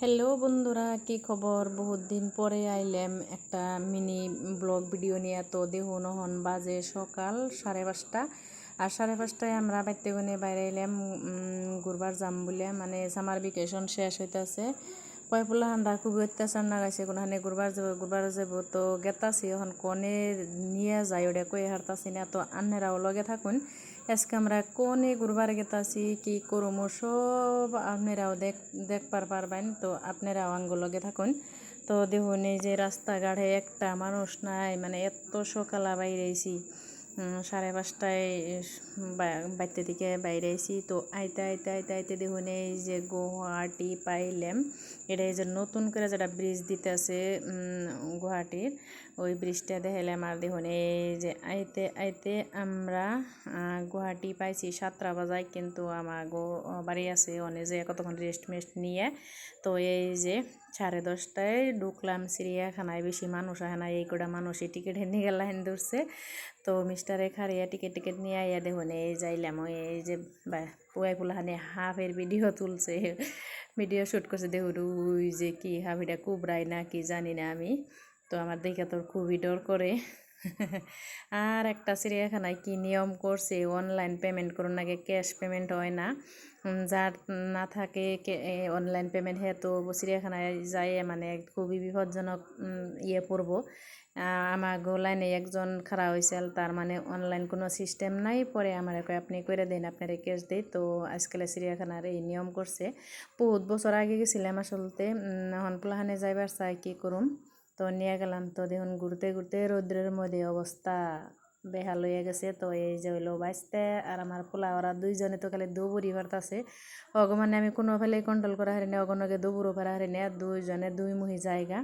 Hello বন্ধুরা, কি খবর? বহুত দিন পরে আইলাম একটা মিনি ব্লগ ভিডিও নিয়ে। তো দেখুন হন বাজে সকাল 5:30, আর 5:30টায় আমরা বাইতে গুনে বাইরে এলাম ঘুরবার যাম বলে। মানে সামার ভ্যাকেশন শেষ হইতেছে, পয়পুলা হান্ডা খুবই অত্যাচার না গাইছে কোনখানে ঘুরবার যাব। তো গেতাছি এখন কনে নিয়ে যাই ওটা কই হারতাছি না। তো আন্নেরাও লগে থাকুন, আজকে আমরা কোনে ঘুরবার গেতাছি কি করুম সব আপনারাও দেখবার পারবেন। তো আপনারাও আঙ্গুল লগে থাকুন। তো দেখুন এই যে রাস্তাঘাটে একটা মানুষ নাই, মানে এত সকালা বাইরেছি 5:30টায় বাইতে দিকে বাইরে আইছি। তো আইতে আইতে আইতে আইতে দেখুন এই যে গুয়াহাটি পাইলাম। এটা এই যে নতুন করে যেটা ব্রিজ দিতে আছে গুয়াহাটির, ওই ব্রিজটা দেখাইলাম। আর দেখুন এই যে আইতে আইতে আমরা গুয়াহাটি পাইছি 7টা বাজায়, কিন্তু আমার বাড়ি আছে অনেক যে কতক্ষণ রেস্ট নিয়ে। তো এই যে 10:30টায় ঢুকলাম চিড়িয়াখানায়। বেশি মানুষ আহে না, এই কটা মানুষই টিকিট নিয়ে লাইন ধরছে। তো মিস্টারে খারিয়া টিকিট নিয়ে আইয়া দেখুন এই যাইলাম। ওই এই যে পুয়াই পোলাহানে হাফের ভিডিও তুলছে, ভিডিও শ্যুট করছে। দেখুন ওই যে কি হাফিটা কুবরাই না কি জানি না আমি। তো আমার দেখে তোর খুবই ডর করে। আর একটা চিড়িয়াখানায় কি নিয়ম করছে, অনলাইন পেমেন্ট করুন আগে, ক্যাশ পেমেন্ট হয় না। যার না থাকে অনলাইন পেমেন্ট, হে তো চিড়িয়াখানায় যায় মানে খুবই বিপজ্জনক পড়ব। আমার লাইনে একজন খাড়া হয়েছিল, তার মানে অনলাইন কোনো সিস্টেম নাই। পরে আমার আপনি করে দেন, আপনারা ক্যাশ দেয়। তো আজকাল চিড়িয়াখানার এই নিয়ম করছে। বহুত বছর আগে গেছিলাম আসলতে, এখন প্লাহানে যাইবার চাই কি করুম। তো নিয়ে গেলাম। তো দেখুন ঘুরতে ঘুরতে রৌদ্রের মধ্যে অবস্থা বেহাল হয়ে গেছে। তো এই যে হইলো বাইসতে আর আমার পোলা, ওরা দুইজনে তো খালি দৌড়ি পারতাছে। মানে আমি কোনো ফেলে কন্ট্রোল করা হারি না, অগনকে দৌড়ো পারা হারি না। দুইজনে দুই মুহি জায়গা।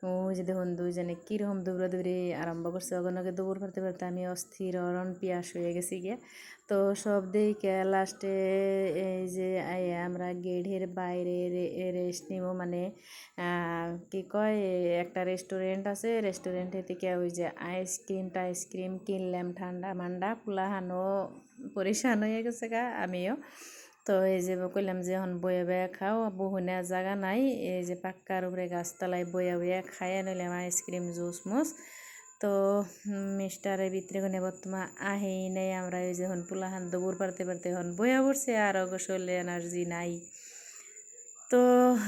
ওই যে দেখুন দুইজনে কীরকম দৌড়াদৌড়ি আরম্ভ করছে। অগনকে দৌড় পারতে পারতে আমি অস্থির অরণ পিয়াস হয়ে গেছি গিয়ে। তো সব দিকে লাস্টে এই যে আমরা গেটের বাইরে রেস্ট নিব, মানে কি কয় একটা রেস্টুরেন্ট আছে, রেস্টুরেন্টের থেকে ওই যে আইসক্রিম কিনলাম ঠান্ডা মান্ডা। পোলাহানো পরিশান হয়ে গেছে গা, আমিও। তো এই যে কইলাম যে এখন বয়ে বয়ে খাও, বহুনা জায়গা নাই, এই যে পাক্কার উপরে গাছতলায় বয়ে বয়ে খাইয়ে নিলাম আইসক্রিম জুস মুস। তো মিস্টারের ভিতরে কোনে বর্তমান আহেই নেই। আমরা ওই যে এখন পোলাহান দৌড় পারতে পারতে এখন বয়ে পড়ছে, আর শরীরে এনার্জি নাই। তো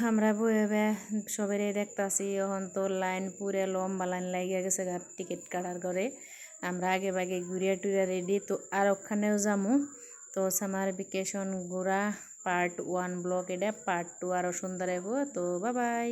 আমরা বয়ে বয়ে সবেরে দেখতাছি। এখন তো লাইন পুরে লম্বা লাইন লাগিয়ে গেছে টিকিট কাটার করে। আমরা আগে ভাগে ঘুরিয়া টুরিয়া রেডি। তো আর ওখানেও যামু। তো সামার ভ্যাকেশন ঘোরা পার্ট 1 ব্লগ, এটা পার্ট 2 আরও সুন্দর হইব। তো বাই বাই।